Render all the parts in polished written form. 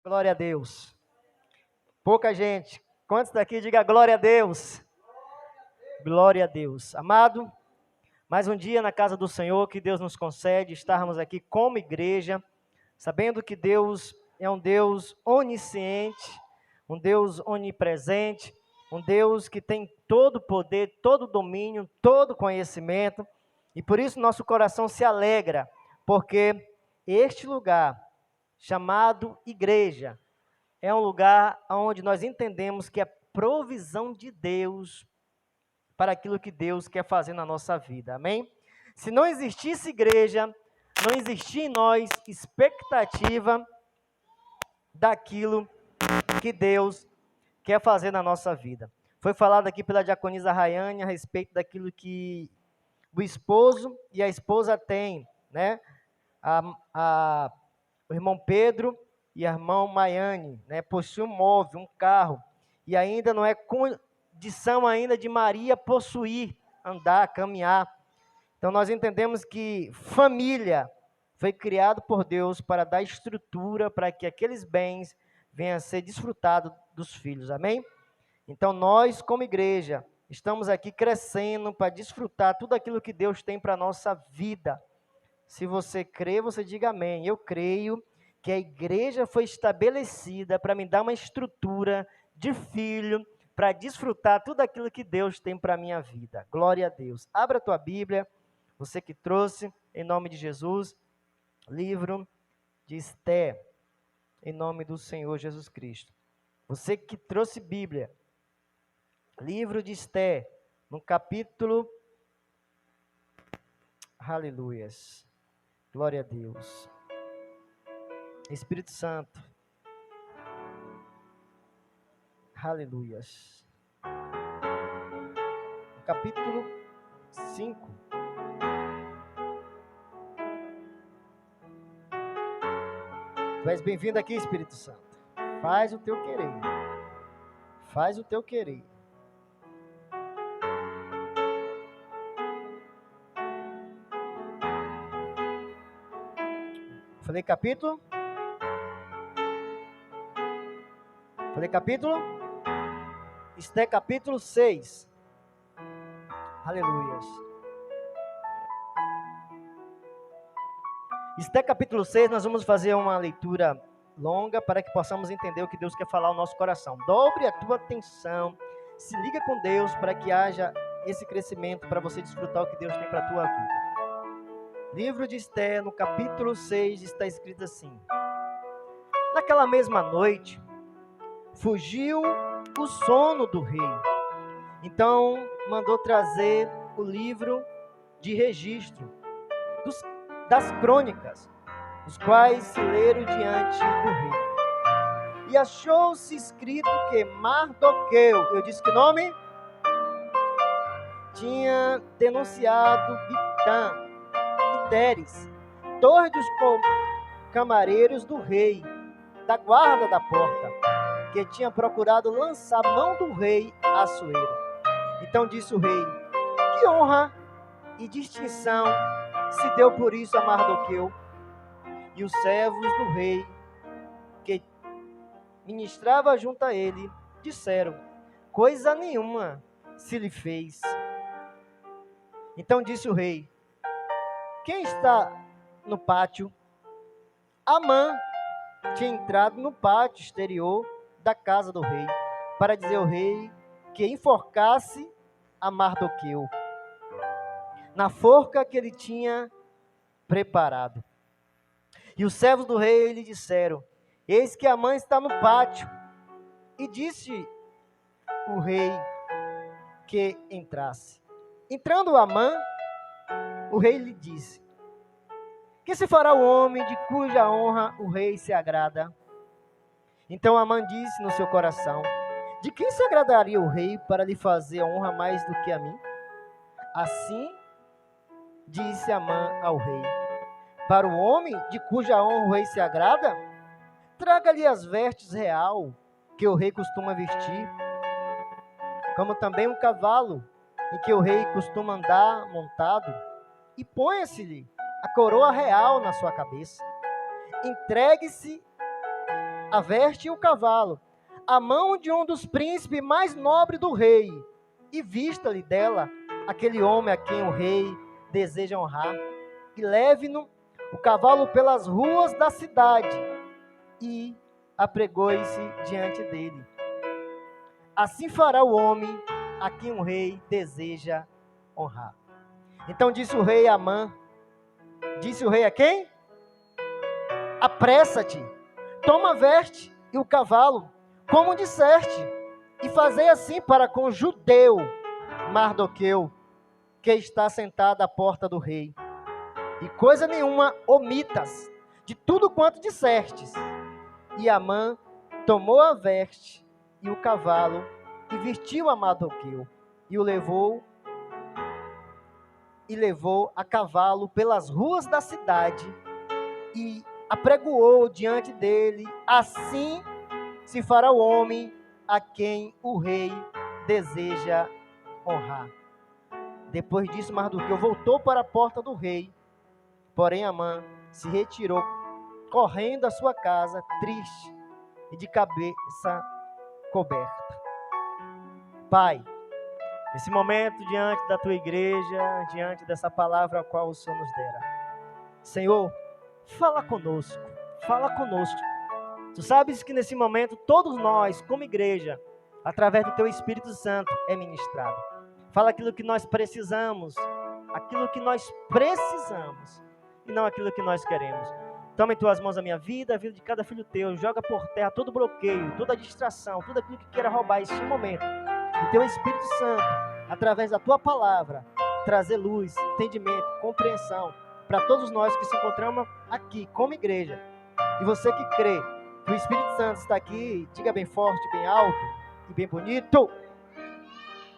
Glória a Deus. Pouca gente. Quantos daqui diga glória a Deus? Glória a Deus. Amado, mais um dia na casa do Senhor que Deus nos concede estarmos aqui como igreja, sabendo que Deus é um Deus onisciente, um Deus onipresente, um Deus que tem todo o poder, todo o domínio, todo o conhecimento, e por isso nosso coração se alegra, porque este lugar chamado igreja é um lugar onde nós entendemos que é provisão de Deus para aquilo que Deus quer fazer na nossa vida, amém? Se não existisse igreja, não existia em nós expectativa daquilo que Deus quer fazer na nossa vida. Foi falado aqui pela diaconisa Rayane a respeito daquilo que o esposo e a esposa têm, né? O irmão Pedro e a irmã Maiane, né, possuem um móvel, um carro, e ainda não é condição ainda de Maria possuir, andar, caminhar. Então nós entendemos que família foi criado por Deus para dar estrutura para que aqueles bens venham a ser desfrutados dos filhos, amém? Então nós, como igreja, estamos aqui crescendo para desfrutar tudo aquilo que Deus tem para a nossa vida. Se você crê, você diga amém. Eu creio que a igreja foi estabelecida para me dar uma estrutura de filho, para desfrutar tudo aquilo que Deus tem para a minha vida. Glória a Deus. Abra a tua Bíblia, você que trouxe, em nome de Jesus, livro de Esté, em nome do Senhor Jesus Cristo. Você que trouxe Bíblia, livro de Esté, no capítulo, aleluias, glória a Deus. Espírito Santo, aleluias. No capítulo 5. Tu és bem-vindo aqui, Espírito Santo. Faz o teu querer. Faz o teu querer. Falei capítulo? Falei capítulo? Esté capítulo 6. Aleluias. Esté capítulo 6, nós vamos fazer uma leitura longa para que possamos entender o que Deus quer falar ao nosso coração. Dobre a tua atenção, se liga com Deus para que haja esse crescimento, para você desfrutar o que Deus tem para a tua vida. Livro de Esté, no capítulo 6, está escrito assim: naquela mesma noite, fugiu o sono do rei. Então, mandou trazer o livro de registro das crônicas, os quais se leram diante do rei. E achou-se escrito que Mardoqueu, eu disse que nome? Tinha denunciado Bigtã e Teres, dois dos camareiros do rei, da guarda da porta, que tinha procurado lançar a mão do rei Assuero. Então disse o rei: que honra e distinção se deu por isso a Mardoqueu. E os servos do rei, que ministrava junto a ele, disseram: coisa nenhuma se lhe fez. Então disse o rei: quem está no pátio? Amã tinha entrado no pátio exterior da casa do rei, para dizer ao rei que enforcasse a Mardoqueu na forca que ele tinha preparado. E os servos do rei lhe disseram: eis que Amã está no pátio. E disse o rei que entrasse. Entrando Amã, o rei lhe disse: que se fará o homem de cuja honra o rei se agrada? Então Amã disse no seu coração: de quem se agradaria o rei para lhe fazer a honra mais do que a mim? Assim disse Amã ao rei: para o homem de cuja honra o rei se agrada, traga-lhe as vestes real que o rei costuma vestir, como também um cavalo em que o rei costuma andar montado, e ponha-se-lhe a coroa real na sua cabeça. Entregue-se a veste e o cavalo, a mão de um dos príncipes mais nobres do rei, e vista-lhe dela aquele homem a quem o rei deseja honrar, e leve-no o cavalo pelas ruas da cidade, e apregou-se diante dele. Assim fará o homem a quem o rei deseja honrar. Então disse o rei a Amã, disse o rei a quem? Apressa-te, toma a veste e o cavalo, como disseste, e fazei assim para com o judeu Mardoqueu, que está sentado à porta do rei. E coisa nenhuma omitas de tudo quanto dissestes. E Amã tomou a veste e o cavalo, e vestiu a Mardoqueu, e o levou a cavalo pelas ruas da cidade, e apregoou diante dele. Assim se fará o homem a quem o rei deseja honrar. Depois disso, Mardoqueu voltou para a porta do rei, porém Amã se retirou, correndo à sua casa, triste e de cabeça coberta. Pai, nesse momento, diante da tua igreja, diante dessa palavra a qual o Senhor nos dera, Senhor, fala conosco, fala conosco. Tu sabes que nesse momento, todos nós, como igreja, através do teu Espírito Santo, é ministrado. Fala aquilo que nós precisamos, e não aquilo que nós queremos. Toma em tuas mãos a minha vida, a vida de cada filho teu, joga por terra todo bloqueio, toda distração, tudo aquilo que queira roubar esse momento. O teu Espírito Santo, através da tua palavra, trazer luz, entendimento, compreensão para todos nós que se encontramos aqui como igreja. E você que crê que o Espírito Santo está aqui, diga bem forte, bem alto e bem bonito.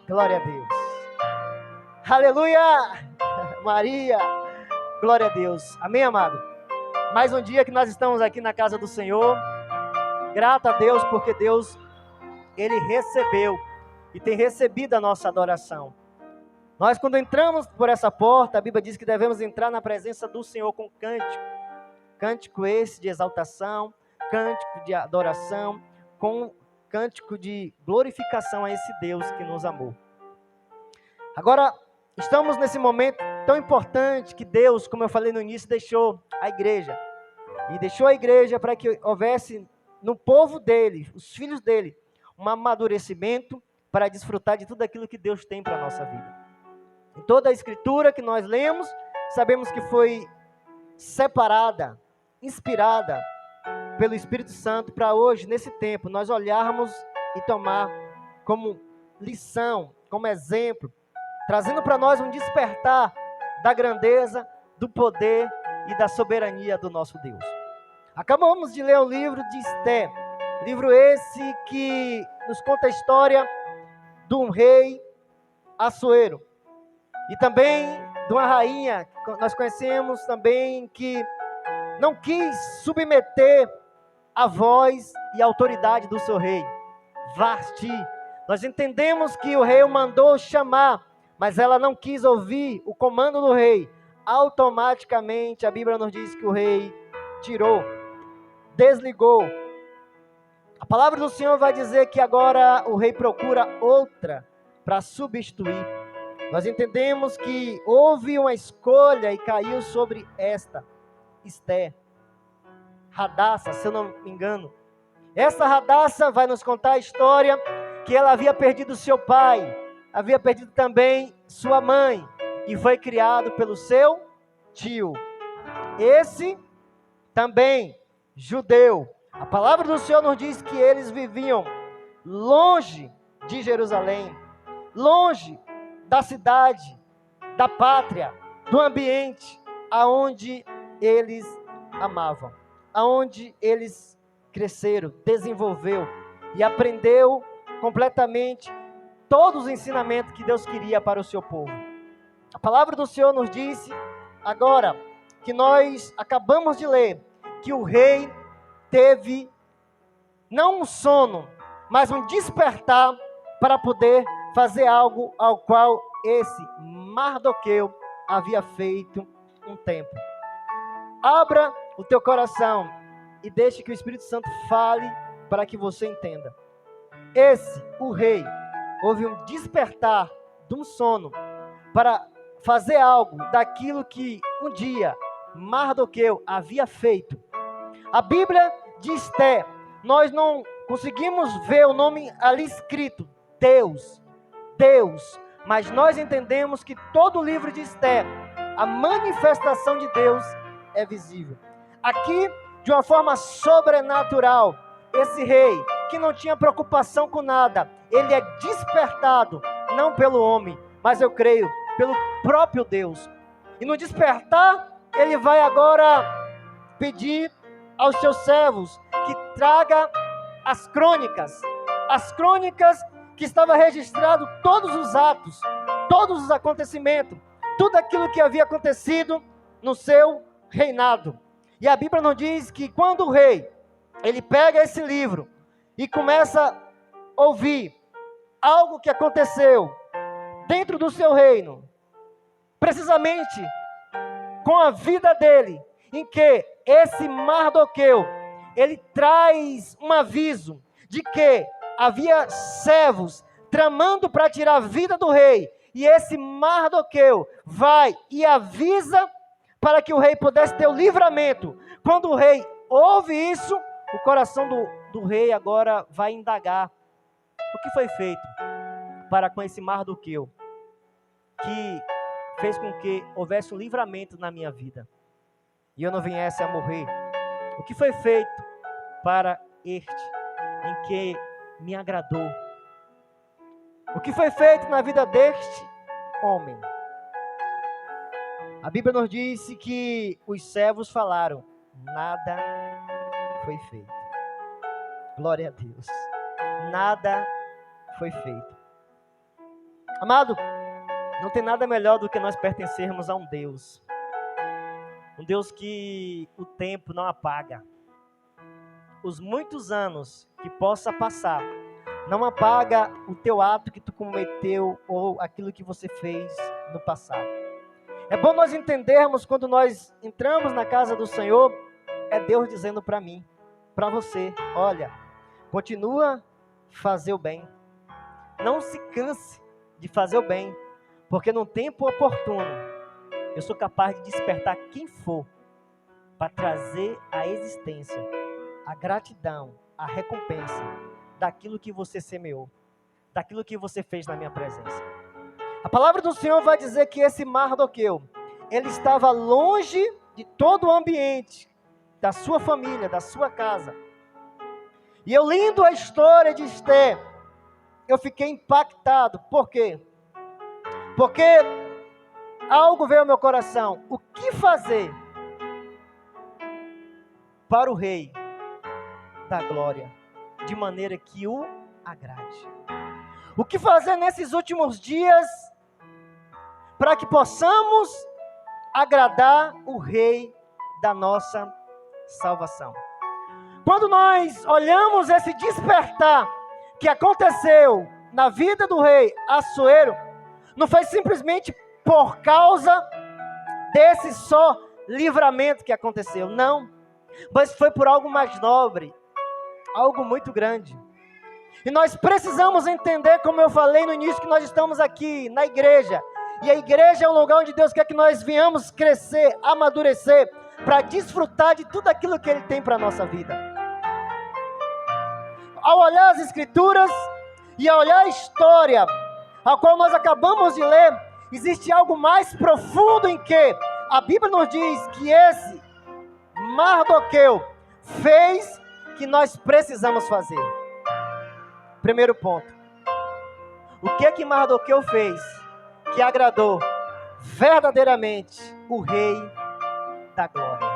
Glória a Deus. Aleluia! Maria! Glória a Deus. Amém, amado? Mais um dia que nós estamos aqui na casa do Senhor. Grato a Deus, porque Deus, Ele recebeu e tem recebido a nossa adoração. Nós, quando entramos por essa porta, a Bíblia diz que devemos entrar na presença do Senhor com cântico. Cântico esse de exaltação, cântico de adoração, com cântico de glorificação a esse Deus que nos amou. Agora, estamos nesse momento tão importante que Deus, como eu falei no início, deixou a igreja. E deixou a igreja para que houvesse no povo dele, os filhos dele, um amadurecimento para desfrutar de tudo aquilo que Deus tem para a nossa vida. Em toda a escritura que nós lemos, sabemos que foi separada, inspirada pelo Espírito Santo para hoje, nesse tempo, nós olharmos e tomar como lição, como exemplo, trazendo para nós um despertar da grandeza, do poder e da soberania do nosso Deus. Acabamos de ler o livro de Esté, livro esse que nos conta a história de um rei Assuero, e também de uma rainha, que nós conhecemos também, que não quis submeter a voz e a autoridade do seu rei, Vasti. Nós entendemos que o rei o mandou chamar, mas ela não quis ouvir o comando do rei. Automaticamente a Bíblia nos diz que o rei tirou, desligou. A palavra do Senhor vai dizer que agora o rei procura outra para substituir. Nós entendemos que houve uma escolha e caiu sobre esta Esté, Radassa, se eu não me engano. Essa Radassa vai nos contar a história que ela havia perdido seu pai, havia perdido também sua mãe, e foi criado pelo seu tio. Esse também, judeu. A palavra do Senhor nos diz que eles viviam longe de Jerusalém, longe da cidade, da pátria, do ambiente aonde eles amavam, aonde eles cresceram, desenvolveu e aprendeu completamente todos os ensinamentos que Deus queria para o seu povo. A palavra do Senhor nos disse agora que nós acabamos de ler que o rei teve não um sono, mas um despertar para poder fazer algo ao qual esse Mardoqueu havia feito um tempo. Abra o teu coração e deixe que o Espírito Santo fale para que você entenda. O rei, houve um despertar de um sono para fazer algo daquilo que um dia Mardoqueu havia feito. A Bíblia de Esté, nós não conseguimos ver o nome ali escrito, Deus, mas nós entendemos que todo o livro de Esté, a manifestação de Deus é visível. Aqui, de uma forma sobrenatural, esse rei, que não tinha preocupação com nada, ele é despertado, não pelo homem, mas eu creio, pelo próprio Deus. E no despertar, ele vai agora pedir aos seus servos que traga as crônicas que estava registrado todos os atos, todos os acontecimentos, tudo aquilo que havia acontecido no seu reinado. E a Bíblia nos diz que quando o rei, ele pega esse livro e começa a ouvir algo que aconteceu dentro do seu reino, precisamente com a vida dele, em que esse Mardoqueu, ele traz um aviso de que havia servos tramando para tirar a vida do rei, e esse Mardoqueu vai e avisa para que o rei pudesse ter o livramento. Quando o rei ouve isso, o coração do rei agora vai indagar: o que foi feito para com esse Mardoqueu, que fez com que houvesse um livramento na minha vida, e eu não viesse a morrer? O que foi feito para este, em que me agradou? O que foi feito na vida deste homem? A Bíblia nos disse que os servos falaram: nada foi feito. Glória a Deus. Nada foi feito. Amado, não tem nada melhor do que nós pertencermos a um Deus que o tempo não apaga. Os muitos anos que possa passar não apaga o teu ato que tu cometeu ou aquilo que você fez no passado. É bom nós entendermos, quando nós entramos na casa do Senhor, é Deus dizendo para mim, para você: olha, continua a fazer o bem. Não se canse de fazer o bem, porque no tempo oportuno, eu sou capaz de despertar quem for para trazer à existência a gratidão, a recompensa daquilo que você semeou, daquilo que você fez na minha presença. A palavra do Senhor vai dizer que esse Mardoqueu, ele estava longe de todo o ambiente, da sua família, da sua casa. E eu lendo a história de Esté, eu fiquei impactado. Por quê? Porque algo veio ao meu coração: o que fazer para o rei da glória, de maneira que o agrade? O que fazer nesses últimos dias para que possamos agradar o rei da nossa salvação? Quando nós olhamos esse despertar que aconteceu na vida do rei Assuero, não foi simplesmente por causa desse só livramento que aconteceu, não, mas foi por algo mais nobre, algo muito grande. E nós precisamos entender, como eu falei no início, que nós estamos aqui na igreja, e a igreja é um lugar onde Deus quer que nós venhamos crescer, amadurecer, para desfrutar de tudo aquilo que Ele tem para a nossa vida. Ao olhar as Escrituras e ao olhar a história, a qual nós acabamos de ler, existe algo mais profundo em que a Bíblia nos diz que esse Mardoqueu fez que nós precisamos fazer. Primeiro ponto: o que Mardoqueu fez que agradou verdadeiramente o rei da glória?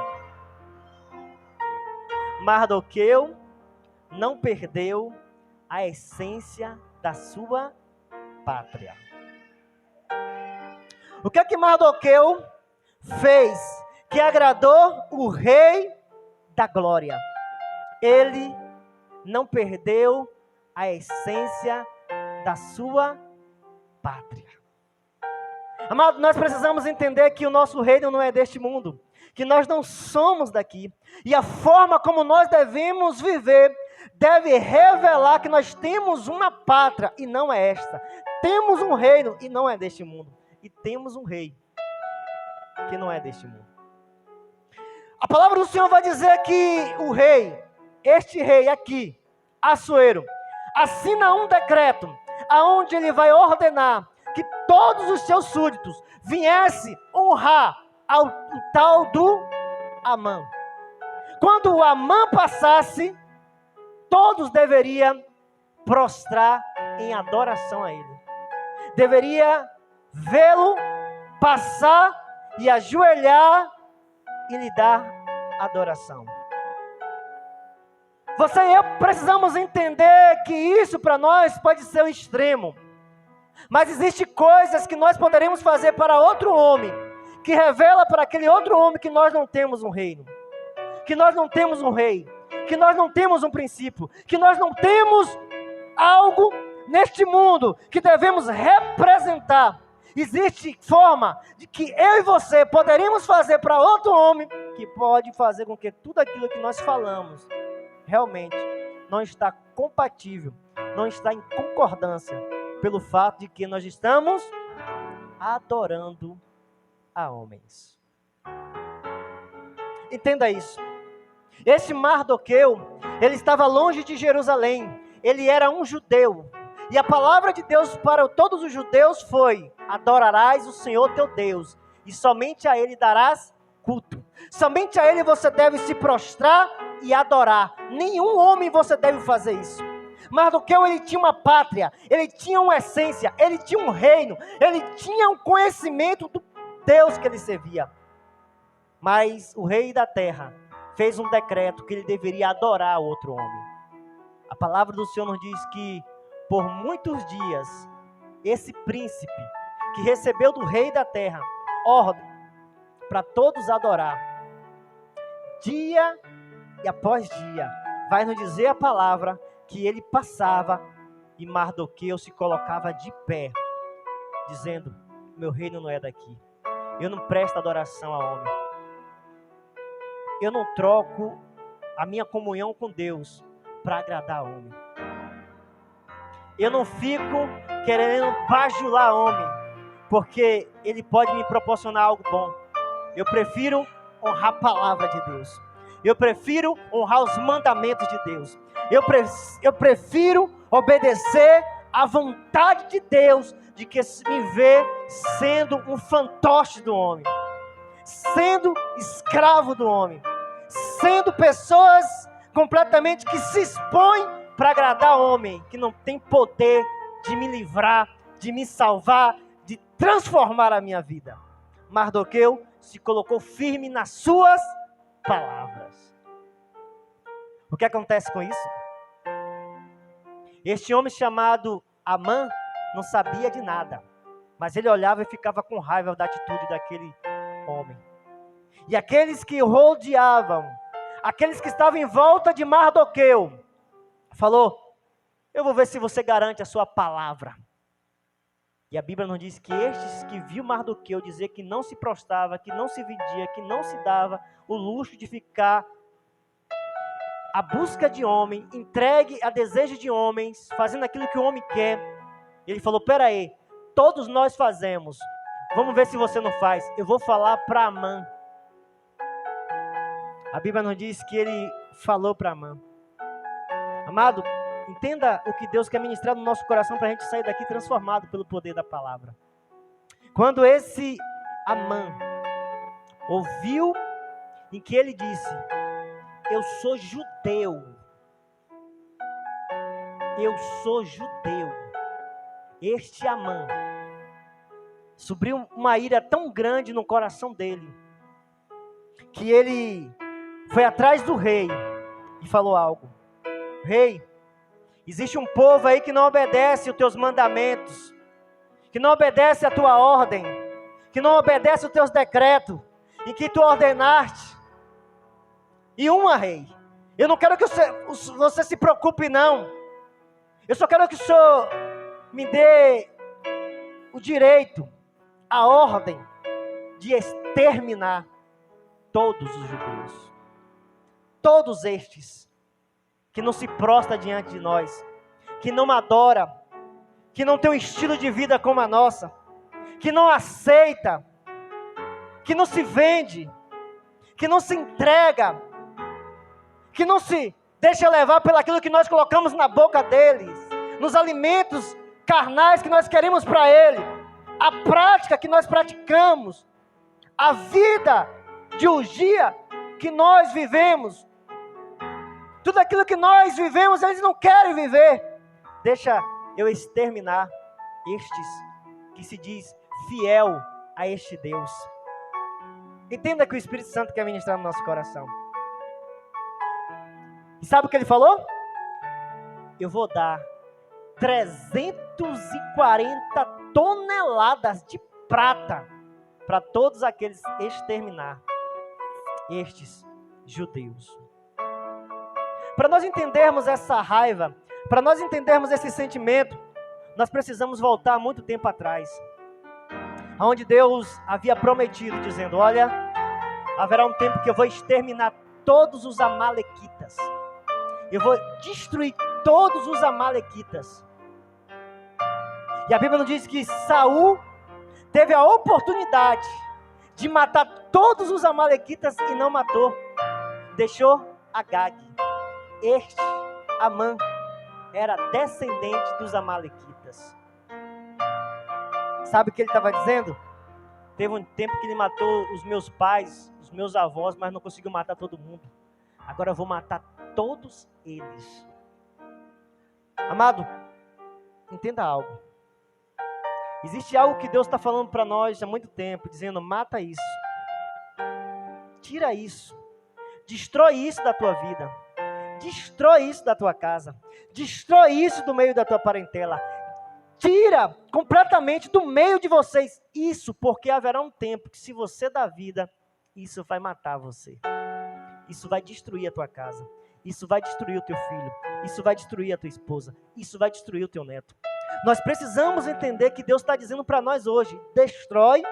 Mardoqueu não perdeu a essência da sua pátria. O que Mardoqueu fez que agradou o rei da glória? Ele não perdeu a essência da sua pátria. Amado, nós precisamos entender que o nosso reino não é deste mundo, que nós não somos daqui. E a forma como nós devemos viver deve revelar que nós temos uma pátria e não é esta. Temos um reino e não é deste mundo. E temos um rei que não é deste mundo. A palavra do Senhor vai dizer que o rei, este rei aqui, Assuero, assina um decreto, aonde ele vai ordenar que todos os seus súditos viessem honrar o tal do Amã. Quando o Amã passasse, todos deveriam prostrar em adoração a ele. Deveria vê-lo passar e ajoelhar e lhe dar adoração. Você e eu precisamos entender que isso para nós pode ser um extremo. Mas existem coisas que nós poderemos fazer para outro homem, que revela para aquele outro homem que nós não temos um reino, que nós não temos um rei, que nós não temos um princípio, que nós não temos algo neste mundo que devemos representar. Existe forma de que eu e você poderíamos fazer para outro homem, que pode fazer com que tudo aquilo que nós falamos realmente não está compatível, não está em concordância, pelo fato de que nós estamos adorando a homens. Entenda isso. Esse Mardoqueu, ele estava longe de Jerusalém, ele era um judeu, e a palavra de Deus para todos os judeus foi: adorarás o Senhor teu Deus, e somente a ele darás culto. Somente a ele você deve se prostrar e adorar. Nenhum homem você deve fazer isso. Mardoqueu, ele tinha uma pátria, ele tinha uma essência, ele tinha um reino, ele tinha um conhecimento do Deus que ele servia. Mas o rei da terra fez um decreto que ele deveria adorar outro homem. A palavra do Senhor nos diz que por muitos dias, esse príncipe que recebeu do rei da terra ordem para todos adorar, dia e após dia, vai nos dizer a palavra que ele passava e Mardoqueu se colocava de pé, dizendo: meu reino não é daqui, eu não presto adoração a homem, eu não troco a minha comunhão com Deus para agradar a homem, eu não fico querendo bajular homem, porque ele pode me proporcionar algo bom. Eu prefiro honrar a palavra de Deus, eu prefiro honrar os mandamentos de Deus, eu prefiro obedecer à vontade de Deus, de que me vê sendo um fantoche do homem, sendo escravo do homem, sendo pessoas completamente que se expõem para agradar homem, que não tem poder de me livrar, de me salvar, de transformar a minha vida. Mardoqueu se colocou firme nas suas palavras. O que acontece com isso? Este homem chamado Amã não sabia de nada, mas ele olhava e ficava com raiva da atitude daquele homem. E aqueles que o rodeavam, aqueles que estavam em volta de Mardoqueu, falou: eu vou ver se você garante a sua palavra. E a Bíblia nos diz que estes que viu Mardoqueu dizer que não se prostrava, que não se vendia, que não se dava o luxo de ficar à busca de homem, entregue a desejo de homens, fazendo aquilo que o homem quer. Ele falou: peraí, todos nós fazemos, vamos ver se você não faz. Eu vou falar para Amã. A Bíblia nos diz que ele falou para Amã. Amado, entenda o que Deus quer ministrar no nosso coração para a gente sair daqui transformado pelo poder da palavra. Quando esse Amã ouviu em que ele disse: eu sou judeu, eu sou judeu, este Amã subiu uma ira tão grande no coração dele, que ele foi atrás do rei e falou algo: rei, existe um povo aí que não obedece os teus mandamentos, que não obedece a tua ordem, que não obedece os teus decretos, em que tu ordenaste. E rei, eu não quero que você se preocupe não, eu só quero que o Senhor me dê o direito, a ordem de exterminar todos os judeus. Todos estes que não se prostra diante de nós, que não adora, que não tem um estilo de vida como a nossa, que não aceita, que não se vende, que não se entrega, que não se deixa levar pelo aquilo que nós colocamos na boca deles, nos alimentos carnais que nós queremos para ele, a prática que nós praticamos, a vida de urgia que nós vivemos, tudo aquilo que nós vivemos, eles não querem viver. Deixa eu exterminar estes que se diz fiel a este Deus. Entenda que o Espírito Santo quer ministrar no nosso coração. E sabe o que ele falou? Eu vou dar 340 toneladas de prata para todos aqueles exterminar estes judeus. Para nós entendermos essa raiva, para nós entendermos esse sentimento, nós precisamos voltar muito tempo atrás, onde Deus havia prometido, dizendo: olha, haverá um tempo que eu vou exterminar todos os amalequitas, eu vou destruir todos os amalequitas. E a Bíblia nos diz que Saul teve a oportunidade de matar todos os amalequitas e não matou, deixou Agag. Este Amã era descendente dos amalequitas. Sabe o que ele estava dizendo? Teve um tempo que ele matou os meus pais, os meus avós, mas não conseguiu matar todo mundo. Agora eu vou matar todos eles. Amado, entenda algo. Existe algo que Deus está falando para nós há muito tempo, dizendo: mata isso, tira isso, destrói isso da tua vida, destrói isso da tua casa, destrói isso do meio da tua parentela, tira completamente do meio de vocês isso, porque haverá um tempo que, se você dá vida, isso vai matar você, isso vai destruir a tua casa, isso vai destruir o teu filho, isso vai destruir a tua esposa, isso vai destruir o teu neto. Nós precisamos entender que Deus está dizendo para nós hoje: destrói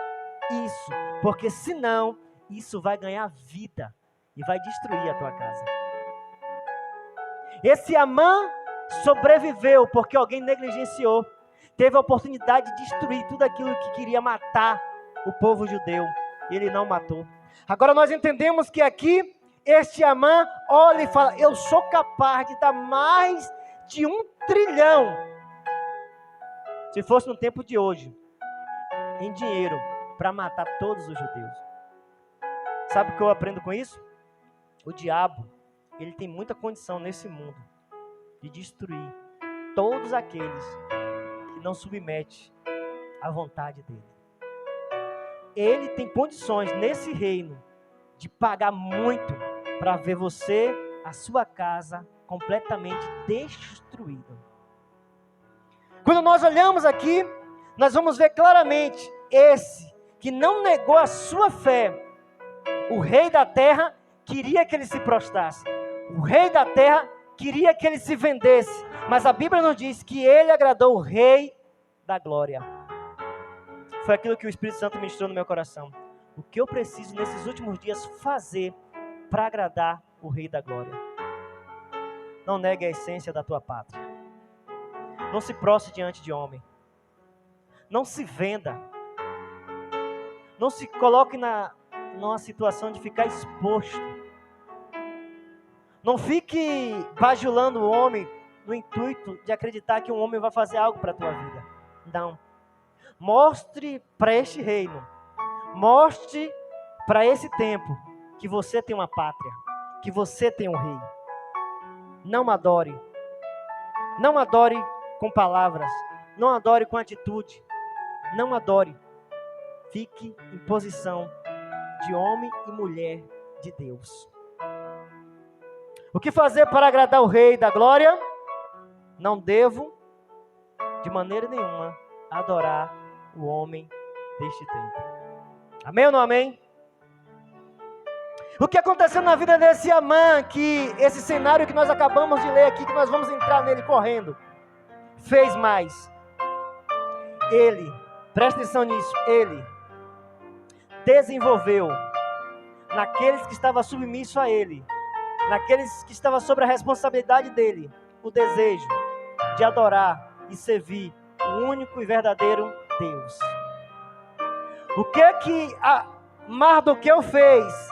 isso, porque senão isso vai ganhar vida e vai destruir a tua casa. Esse Amã sobreviveu porque alguém negligenciou, teve a oportunidade de destruir tudo aquilo que queria matar o povo judeu, e ele não matou. Agora nós entendemos que aqui este Amã olha e fala: eu sou capaz de dar mais de 1 trilhão, se fosse no tempo de hoje, em dinheiro, para matar todos os judeus. Sabe o que eu aprendo com isso? O diabo, ele tem muita condição nesse mundo de destruir todos aqueles que não submetem à vontade dele. Ele tem condições nesse reino de pagar muito para ver você, a sua casa, completamente destruída. Quando nós olhamos aqui, nós vamos ver claramente esse que não negou a sua fé. O rei da terra queria que ele se prostrasse. O rei da terra queria que ele se vendesse. Mas a Bíblia nos diz que ele agradou o rei da glória. Foi aquilo que o Espírito Santo ministrou no meu coração. O que eu preciso nesses últimos dias fazer para agradar o rei da glória? Não negue a essência da tua pátria. Não se prostre diante de homem. Não se venda. Não se coloque numa situação de ficar exposto. Não fique bajulando o homem no intuito de acreditar que um homem vai fazer algo para a tua vida. Não. Mostre para este reino, mostre para esse tempo que você tem uma pátria, que você tem um rei. Não adore. Não adore com palavras, não adore com atitude, não adore. Fique em posição de homem e mulher de Deus. O que fazer para agradar o Rei da Glória? Não devo, de maneira nenhuma, adorar o homem deste tempo. Amém ou não amém? O que aconteceu na vida desse Amã, que esse cenário que nós acabamos de ler aqui, que nós vamos entrar nele correndo, fez mais. Ele, presta atenção nisso, ele desenvolveu naqueles que estavam submissos a ele, naqueles que estavam sob a responsabilidade dele, o desejo de adorar e servir o único e verdadeiro Deus. O que Mardoqueu fez,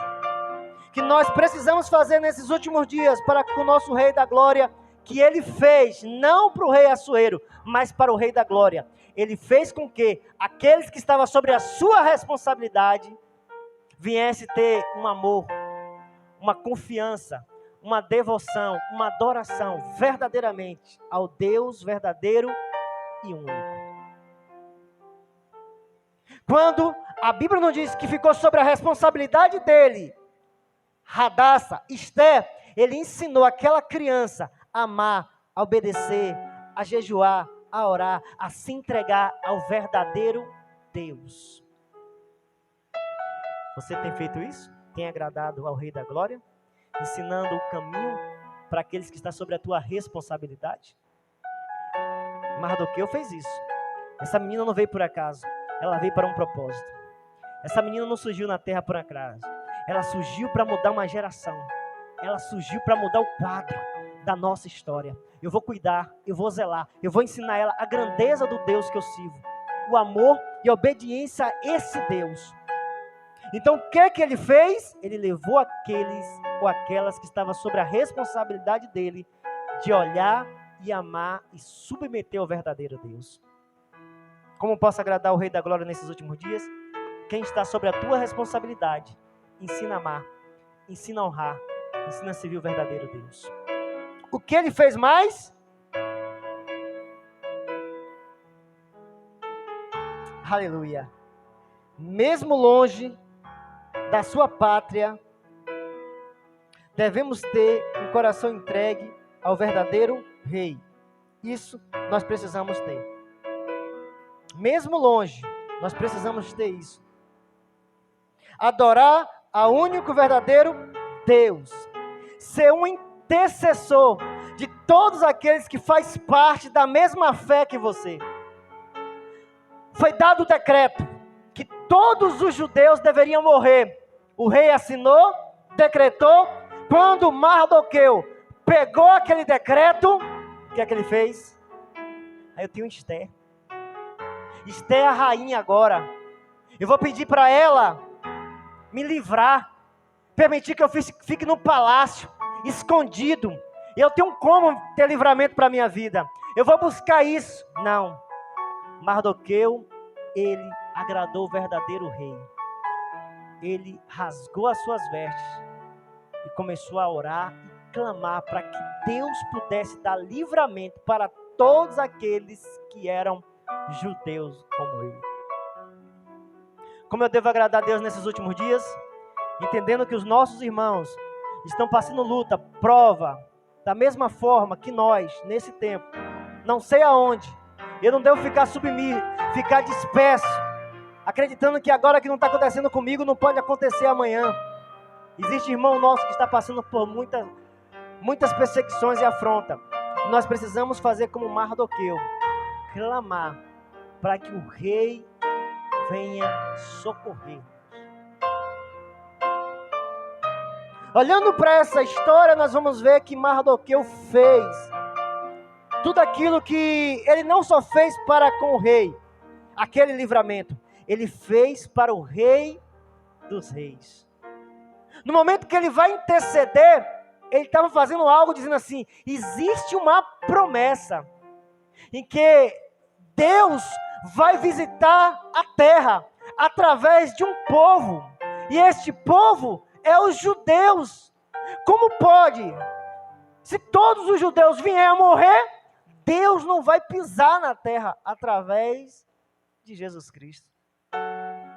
que nós precisamos fazer nesses últimos dias para que o nosso Rei da Glória, que ele fez, não para o rei Assuero, mas para o Rei da Glória, ele fez com que aqueles que estavam sobre a sua responsabilidade viessem ter um amor, uma confiança, uma devoção, uma adoração verdadeiramente ao Deus verdadeiro e único. Quando a Bíblia não diz que ficou sobre a responsabilidade dele, Hadassah, Esther, ele ensinou aquela criança a amar, a obedecer, a jejuar, a orar, a se entregar ao verdadeiro Deus. Você tem feito isso? Tem agradado ao Rei da Glória? Ensinando o caminho para aqueles que estão sobre a tua responsabilidade? Mardoqueu fez isso. Essa menina não veio por acaso. Ela veio para um propósito. Essa menina não surgiu na terra por acaso. Ela surgiu para mudar uma geração. Ela surgiu para mudar o quadro da nossa história. Eu vou cuidar, eu vou zelar, eu vou ensinar ela a grandeza do Deus que eu sirvo. O amor e a obediência a esse Deus. Então o que ele fez? Ele levou aqueles ou aquelas que estavam sobre a responsabilidade dele de olhar e amar e submeter ao verdadeiro Deus. Como posso agradar o Rei da Glória nesses últimos dias? Quem está sobre a tua responsabilidade, ensina a amar, ensina a honrar, ensina a servir o verdadeiro Deus. O que ele fez mais? Aleluia. Mesmo longe da sua pátria, devemos ter um coração entregue ao verdadeiro Rei. Isso nós precisamos ter. Mesmo longe, nós precisamos ter isso. Adorar ao único verdadeiro Deus. Ser um intercessor de todos aqueles que fazem parte da mesma fé que você. Foi dado o decreto que todos os judeus deveriam morrer. O rei assinou, decretou. Quando Mardoqueu pegou aquele decreto, o que é que ele fez? Aí eu tenho Esther. Esther é a rainha agora. Eu vou pedir para ela me livrar, permitir que eu fique no palácio, escondido. Eu tenho como ter livramento para a minha vida. Eu vou buscar isso. Não. Mardoqueu, ele agradou o verdadeiro rei. Ele rasgou as suas vestes e começou a orar e clamar para que Deus pudesse dar livramento para todos aqueles que eram judeus como ele. Como eu devo agradar a Deus nesses últimos dias? Entendendo que os nossos irmãos estão passando luta, prova, da mesma forma que nós, nesse tempo. Não sei aonde. Eu não devo ficar submisso, ficar disperso, acreditando que agora que não está acontecendo comigo, não pode acontecer amanhã. Existe irmão nosso que está passando por muitas perseguições e afronta. Nós precisamos fazer como Mardoqueu, clamar para que o rei venha socorrer. Olhando para essa história, nós vamos ver que Mardoqueu fez tudo aquilo que ele não só fez para com o rei, aquele livramento, ele fez para o rei dos reis. No momento que ele vai interceder, ele estava fazendo algo dizendo assim: existe uma promessa em que Deus vai visitar a terra através de um povo, e este povo é os judeus. Como pode? Se todos os judeus vierem a morrer, Deus não vai pisar na terra através de Jesus Cristo.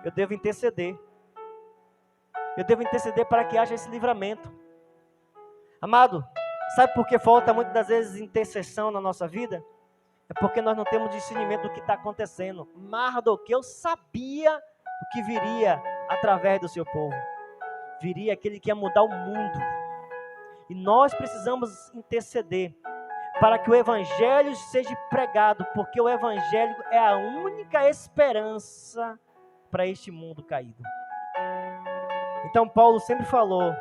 Eu devo interceder. Eu devo interceder para que haja esse livramento. Amado, sabe por que falta muitas das vezes intercessão na nossa vida? É porque nós não temos discernimento do que está acontecendo. Mardoqueu sabia o que viria através do seu povo. Viria aquele que ia mudar o mundo. E nós precisamos interceder para que o evangelho seja pregado, porque o evangelho é a única esperança para este mundo caído. Então Paulo sempre falou: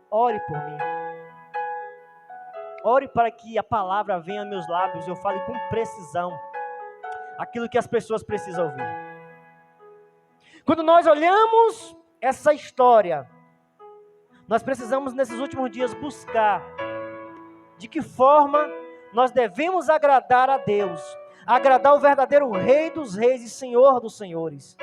ore por mim. Ore para que a palavra venha aos meus lábios e eu fale com precisão aquilo que as pessoas precisam ouvir. Quando nós olhamos essa história, nós precisamos nesses últimos dias buscar de que forma nós devemos agradar a Deus, agradar o verdadeiro Rei dos Reis e Senhor dos Senhores.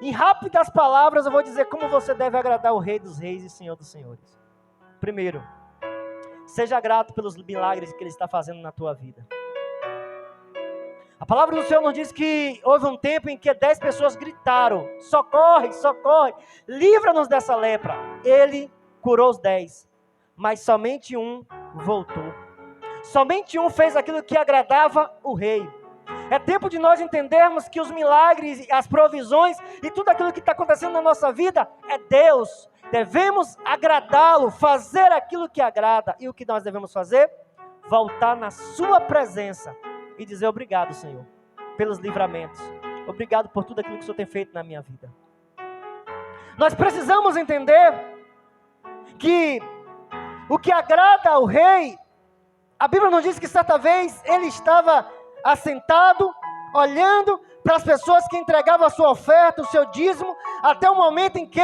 Em rápidas palavras eu vou dizer como você deve agradar o Rei dos Reis e Senhor dos Senhores. Primeiro, seja grato pelos milagres que Ele está fazendo na tua vida. A palavra do Senhor nos diz que houve um tempo em que 10 pessoas gritaram: socorre, socorre, livra-nos dessa lepra. Ele curou os 10, mas somente um voltou. Somente um fez aquilo que agradava o rei. É tempo de nós entendermos que os milagres, as provisões e tudo aquilo que está acontecendo na nossa vida é Deus. Devemos agradá-lo, fazer aquilo que agrada. E o que nós devemos fazer? Voltar na sua presença e dizer: obrigado, Senhor, pelos livramentos. Obrigado por tudo aquilo que o Senhor tem feito na minha vida. Nós precisamos entender que o que agrada ao rei, a Bíblia nos diz que certa vez ele estava assentado, olhando para as pessoas que entregavam a sua oferta, o seu dízimo, até o momento em que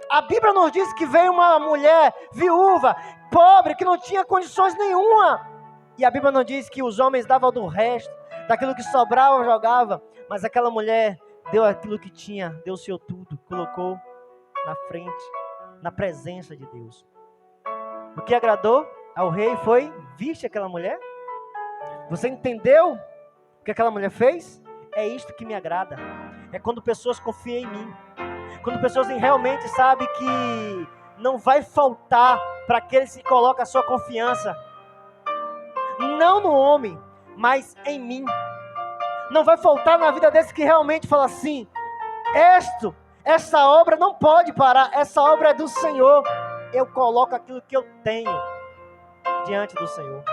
a Bíblia nos diz que veio uma mulher viúva, pobre, que não tinha condições nenhuma. E a Bíblia não diz que os homens davam do resto, daquilo que sobrava, jogava. Mas aquela mulher deu aquilo que tinha, deu o seu tudo, colocou na frente, na presença de Deus. O que agradou ao rei foi: viste aquela mulher? Você entendeu o que aquela mulher fez? É isto que me agrada. É quando pessoas confiam em mim. Quando pessoas realmente sabem que não vai faltar para aqueles que colocam a sua confiança não no homem, mas em mim. Não vai faltar na vida desse que realmente fala assim: essa obra não pode parar, essa obra é do Senhor. Eu coloco aquilo que eu tenho diante do Senhor.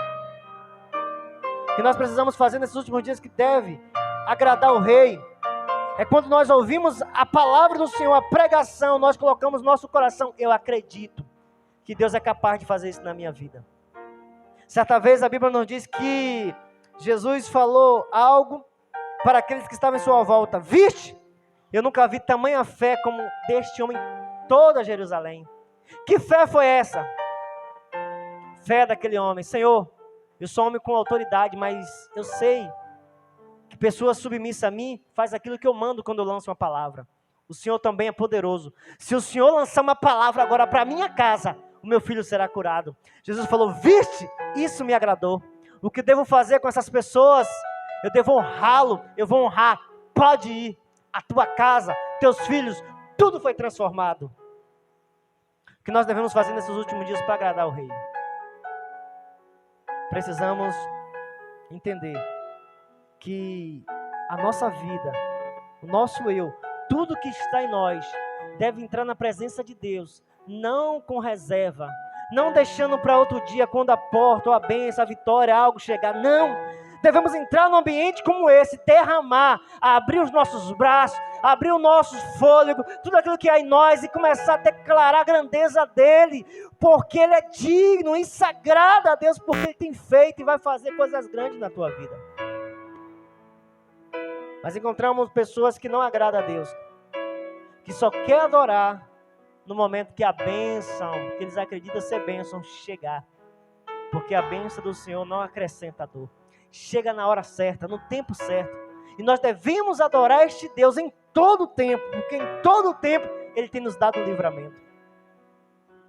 O que nós precisamos fazer nesses últimos dias que deve agradar o rei é quando nós ouvimos a palavra do Senhor, a pregação, nós colocamos nosso coração: eu acredito que Deus é capaz de fazer isso na minha vida. Certa vez a Bíblia nos diz que Jesus falou algo para aqueles que estavam em sua volta: viste? Eu nunca vi tamanha fé como deste homem em toda Jerusalém. Que fé foi essa? Fé daquele homem: Senhor, eu sou homem com autoridade, mas eu sei que pessoas submissas a mim faz aquilo que eu mando quando eu lanço uma palavra. O Senhor também é poderoso. Se o Senhor lançar uma palavra agora para minha casa, o meu filho será curado. Jesus falou: viste? Isso me agradou. O que devo fazer com essas pessoas? Eu devo honrá-lo, eu vou honrar. Pode ir, a tua casa, teus filhos, tudo foi transformado. O que nós devemos fazer nesses últimos dias para agradar o rei? Precisamos entender que a nossa vida, o nosso eu, tudo que está em nós, deve entrar na presença de Deus, não com reserva, não deixando para outro dia, quando a porta, ou a bênção, a vitória, algo chegar. Não, devemos entrar num ambiente como esse, derramar, abrir os nossos braços, abrir o nosso fôlego, tudo aquilo que há em nós, e começar a declarar a grandeza dEle, porque Ele é digno e sagrado a Deus, porque Ele tem feito e vai fazer coisas grandes na tua vida. Mas encontramos pessoas que não agradam a Deus, que só quer adorar no momento que a bênção, que eles acreditam ser bênção, chegar. Porque a bênção do Senhor não acrescenta dor. Chega na hora certa, no tempo certo. E nós devemos adorar este Deus em todo o tempo, porque em todo o tempo Ele tem nos dado o livramento.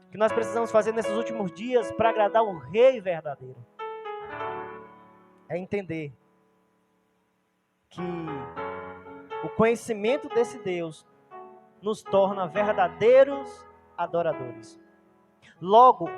O que nós precisamos fazer nesses últimos dias para agradar o Rei verdadeiro é entender que o conhecimento desse Deus nos torna verdadeiros adoradores. Logo,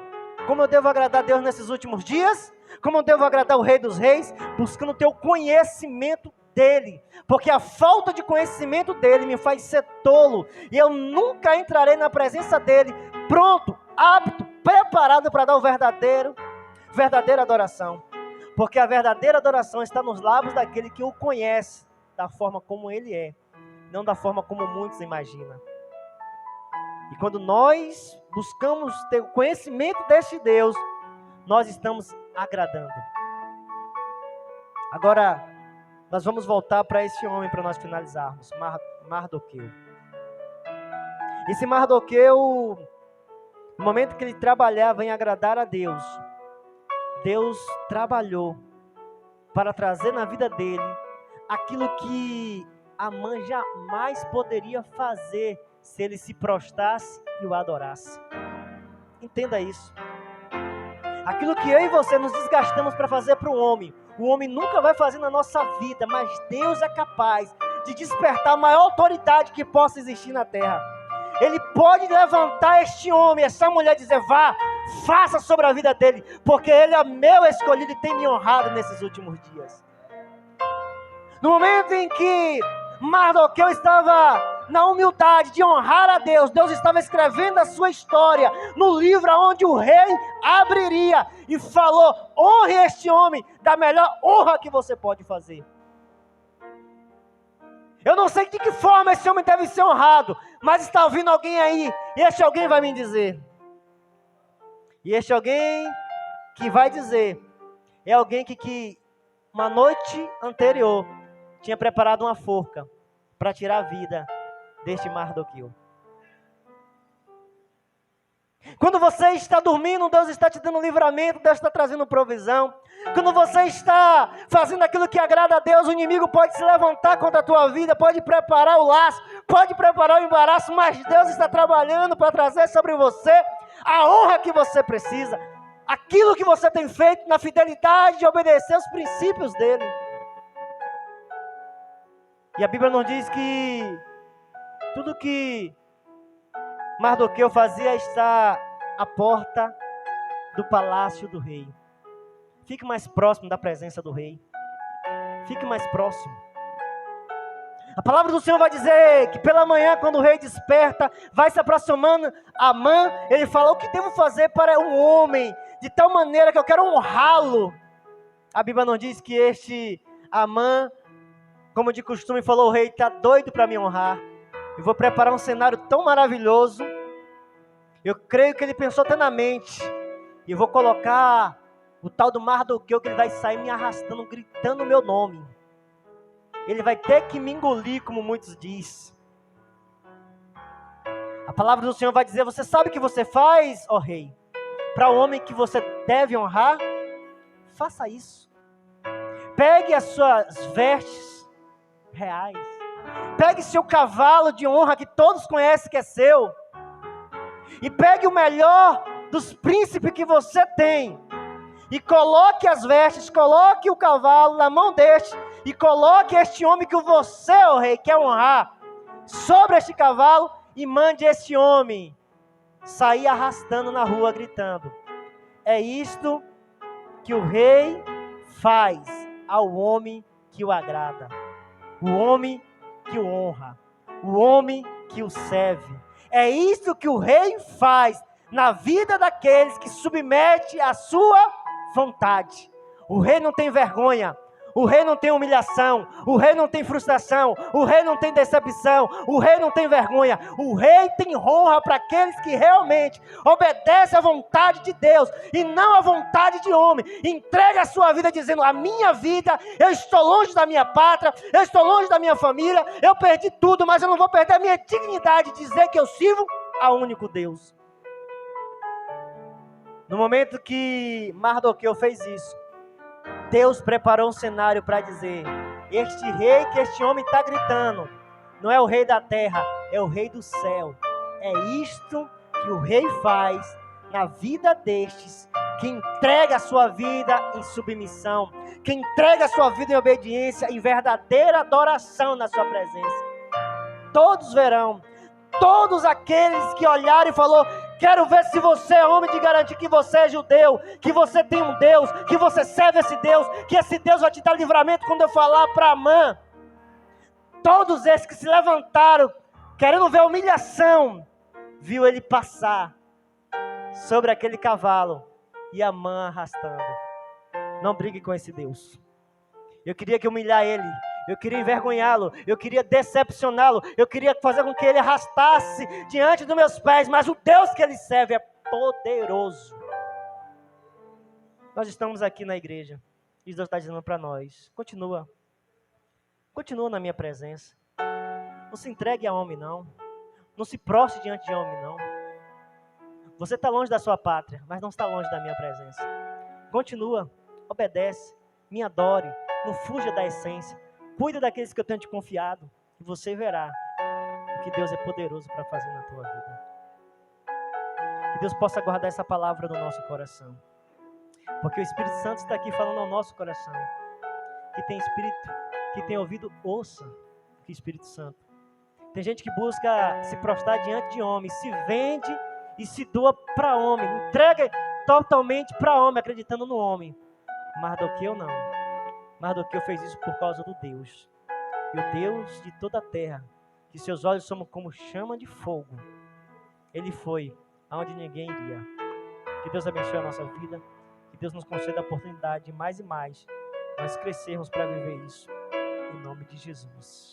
como eu devo agradar a Deus nesses últimos dias? Como eu devo agradar o Rei dos Reis? Buscando ter o conhecimento dEle, porque a falta de conhecimento dEle me faz ser tolo, e eu nunca entrarei na presença dEle pronto, apto, preparado para dar o verdadeira adoração, porque a verdadeira adoração está nos lábios daquele que o conhece da forma como Ele é, não da forma como muitos imaginam. E quando nós buscamos ter o conhecimento deste Deus, nós estamos agradando. Agora, nós vamos voltar para esse homem para nós finalizarmos, Mardoqueu. Esse Mardoqueu, no momento que ele trabalhava em agradar a Deus, Deus trabalhou para trazer na vida dele aquilo que Amã jamais poderia fazer se ele se prostrasse e o adorasse. Entenda isso. Aquilo que eu e você nos desgastamos para fazer para o homem nunca vai fazer na nossa vida, mas Deus é capaz de despertar a maior autoridade que possa existir na terra. Ele pode levantar este homem, essa mulher, e dizer: vá, faça sobre a vida dele, porque ele é meu escolhido e tem me honrado nesses últimos dias. No momento em que Mardoqueu estava na humildade de honrar a Deus, Deus estava escrevendo a sua história no livro onde o rei abriria e falou: honre este homem da melhor honra que você pode fazer. Eu não sei de que forma esse homem deve ser honrado, mas está ouvindo alguém aí, e este alguém vai me dizer. E este alguém que vai dizer é alguém que uma noite anterior tinha preparado uma forca para tirar a vida deste Mardoqueu. Quando você está dormindo, Deus está te dando livramento, Deus está trazendo provisão. Quando você está fazendo aquilo que agrada a Deus, o inimigo pode se levantar contra a tua vida, pode preparar o laço, pode preparar o embaraço, mas Deus está trabalhando para trazer sobre você a honra que você precisa, aquilo que você tem feito na fidelidade de obedecer os princípios dele. E a Bíblia nos diz que tudo que Mardoqueu fazia está à porta do palácio do rei. Fique mais próximo da presença do rei. Fique mais próximo. A palavra do Senhor vai dizer que pela manhã, quando o rei desperta, vai se aproximando Amã, ele fala: o que devo fazer para um homem de tal maneira que eu quero honrá-lo? A Bíblia nos diz que este Amã, como de costume, falou: o rei está doido para me honrar. Eu vou preparar um cenário tão maravilhoso. Eu creio que ele pensou até na mente. E eu vou colocar o tal do Mardoqueu, que ele vai sair me arrastando, gritando o meu nome. Ele vai ter que me engolir, como muitos dizem. A palavra do Senhor vai dizer: você sabe o que você faz, ó rei? Para o homem que você deve honrar, faça isso. Pegue as suas vestes reais. Pegue seu cavalo de honra que todos conhecem que é seu. E pegue o melhor dos príncipes que você tem. E coloque as vestes, coloque o cavalo na mão deste. E coloque este homem que você, ó rei, quer honrar, sobre este cavalo. E mande este homem sair arrastando na rua, gritando. É isto que o rei faz ao homem que o agrada. O homem que o honra. O homem que o serve. É isso que o rei faz na vida daqueles que submete a sua vontade. O rei não tem vergonha. O rei não tem humilhação. O rei não tem frustração. O rei não tem decepção. O rei não tem vergonha. O rei tem honra para aqueles que realmente obedecem à vontade de Deus e não à vontade de homem. Entrega a sua vida dizendo: a minha vida, eu estou longe da minha pátria, eu estou longe da minha família, eu perdi tudo, mas eu não vou perder a minha dignidade de dizer que eu sirvo ao único Deus. No momento que Mardoqueu fez isso, Deus preparou um cenário para dizer: este rei que este homem está gritando, não é o rei da terra, é o rei do céu. É isto que o rei faz na vida destes, que entrega a sua vida em submissão, que entrega a sua vida em obediência, em verdadeira adoração na sua presença. Todos verão, todos aqueles que olharam e falaram: quero ver se você é homem de garantir que você é judeu, que você tem um Deus, que você serve esse Deus, que esse Deus vai te dar livramento quando eu falar para Amã. Todos esses que se levantaram, querendo ver a humilhação, viu ele passar sobre aquele cavalo e Amã arrastando. Não brigue com esse Deus. Eu queria que humilhar ele. eu queria envergonhá-lo, eu queria decepcioná-lo, eu queria fazer com que ele arrastasse diante dos meus pés, mas o Deus que ele serve é poderoso. Nós estamos aqui na igreja, e Deus está dizendo para nós, continua na minha presença, não se entregue a homem não, não se prostre diante de homem não, você está longe da sua pátria, mas não está longe da minha presença, continua, obedece, me adore, não fuja da essência, cuida daqueles que eu tenho te confiado, e você verá o que Deus é poderoso para fazer na tua vida. Que Deus possa guardar essa palavra no nosso coração, porque o Espírito Santo está aqui falando ao nosso coração. Que tem espírito, que tem ouvido, ouça o que o Espírito Santo. Tem gente que busca se prostrar diante de homem, se vende e se doa para homem, entrega totalmente para homem, acreditando no homem. Mardoqueu não. Mardoqueu fez isso por causa do Deus. E o Deus de toda a terra, que seus olhos são como chama de fogo. Ele foi aonde ninguém iria. Que Deus abençoe a nossa vida. Que Deus nos conceda a oportunidade de mais e mais nós crescermos para viver isso. Em nome de Jesus.